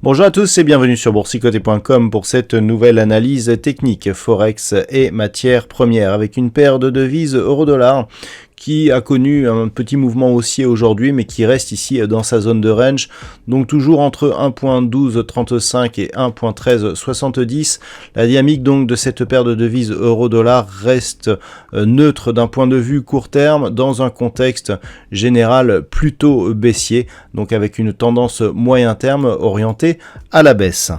Bonjour à tous et bienvenue sur boursicoté.com pour cette nouvelle analyse technique Forex et matières premières avec une paire de devises euro-dollar qui a connu un petit mouvement haussier aujourd'hui mais qui reste ici dans sa zone de range, donc toujours entre 1.1235 et 1.1370. La dynamique donc de cette paire de devises euro-dollar reste neutre d'un point de vue court terme dans un contexte général plutôt baissier, donc avec une tendance moyen terme orientée à la baisse.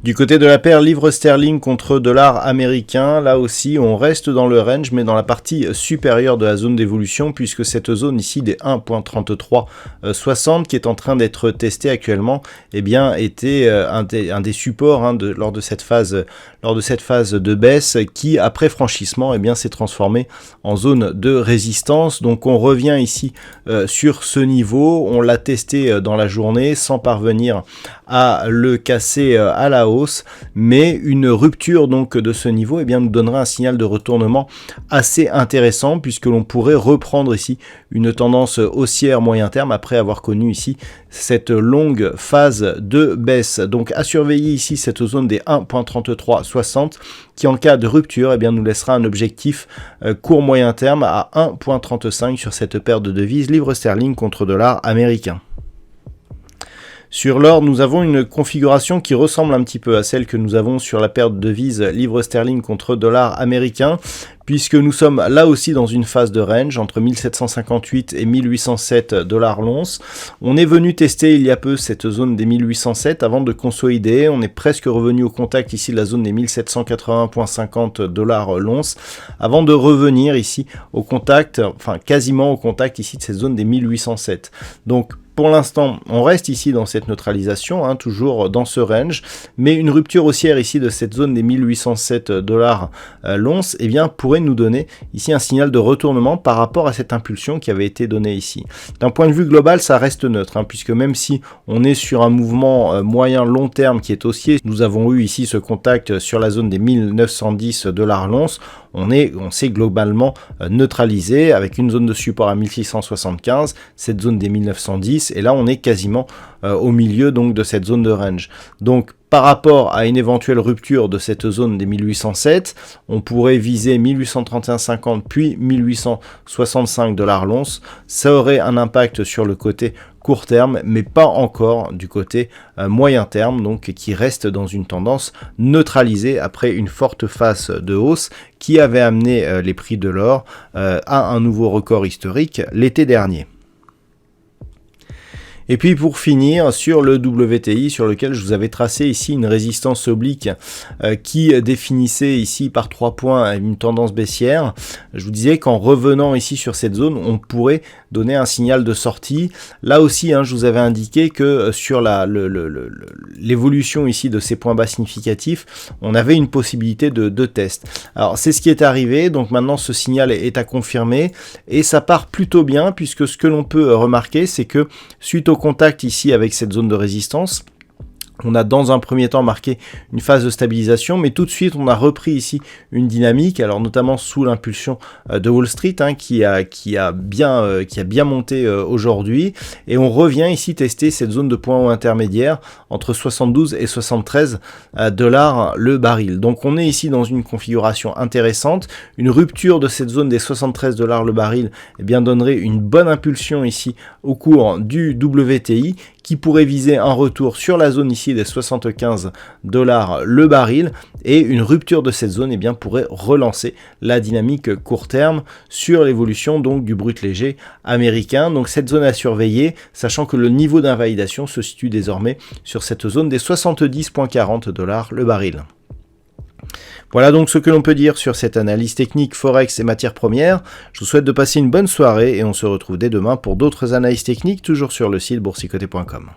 Du côté de la paire livre sterling contre dollar américain, là aussi on reste dans le range mais dans la partie supérieure de la zone d'évolution puisque cette zone ici des 1.3360 qui est en train d'être testée actuellement était un des supports lors de cette phase de baisse qui après franchissement s'est transformé en zone de résistance. Donc on revient ici sur ce niveau, on l'a testé dans la journée sans parvenir à le casser à la hausse, mais une rupture donc de ce niveau nous donnerait un signal de retournement assez intéressant puisque l'on pourrait reprendre ici une tendance haussière moyen terme après avoir connu ici cette longue phase de baisse. Donc à surveiller ici cette zone des 1.3360 qui en cas de rupture nous laissera un objectif court moyen terme à 1.35 sur cette paire de devises livre sterling contre dollar américain. Sur l'or, nous avons une configuration qui ressemble un petit peu à celle que nous avons sur la paire de devises livre sterling contre dollar américain, puisque nous sommes là aussi dans une phase de range entre 1758 et 1807 dollars l'once. On est venu tester il y a peu cette zone des 1807 avant de consolider. On est presque revenu au contact ici de la zone des 1780,50 dollars l'once avant de revenir ici au contact, quasiment au contact ici de cette zone des 1807. Donc pour l'instant, on reste ici dans cette neutralisation, toujours dans ce range, mais une rupture haussière ici de cette zone des 1807 dollars l'once, pourrait nous donner ici un signal de retournement par rapport à cette impulsion qui avait été donnée ici. D'un point de vue global, ça reste neutre, puisque même si on est sur un mouvement moyen-long terme qui est haussier, nous avons eu ici ce contact sur la zone des 1910 dollars l'once, on s'est globalement neutralisé avec une zone de support à 1675, cette zone des 1910, et là on est quasiment au milieu donc de cette zone de range. Donc par rapport à une éventuelle rupture de cette zone des 1807, on pourrait viser 1831,50 puis 1865 dollars l'once. Ça aurait un impact sur le côté court terme, mais pas encore du côté moyen terme, donc qui reste dans une tendance neutralisée après une forte phase de hausse qui avait amené les prix de l'or à un nouveau record historique l'été dernier. Et puis pour finir, sur le WTI, sur lequel je vous avais tracé ici une résistance oblique qui définissait ici par 3 points une tendance baissière, je vous disais qu'en revenant ici sur cette zone, on pourrait donner un signal de sortie. Là aussi, je vous avais indiqué que sur l'évolution ici de ces points bas significatifs, on avait une possibilité de test. Alors c'est ce qui est arrivé, donc maintenant ce signal est à confirmer et ça part plutôt bien puisque ce que l'on peut remarquer, c'est que suite au contact ici avec cette zone de résistance, on a dans un premier temps marqué une phase de stabilisation, mais tout de suite on a repris ici une dynamique, alors notamment sous l'impulsion de Wall Street qui a bien monté aujourd'hui, et on revient ici tester cette zone de point haut intermédiaire entre 72 et 73 dollars le baril. Donc on est ici dans une configuration intéressante. Une rupture de cette zone des 73 dollars le baril donnerait une bonne impulsion ici au cours du WTI qui pourrait viser un retour sur la zone ici des 75 dollars le baril, et une rupture de cette zone pourrait relancer la dynamique court terme sur l'évolution donc du brut léger américain. Donc cette zone à surveiller, sachant que le niveau d'invalidation se situe désormais sur cette zone des 70,40 dollars le baril. Voilà donc ce que l'on peut dire sur cette analyse technique Forex et matières premières. Je vous souhaite de passer une bonne soirée et on se retrouve dès demain pour d'autres analyses techniques, toujours sur le site boursicoté.com.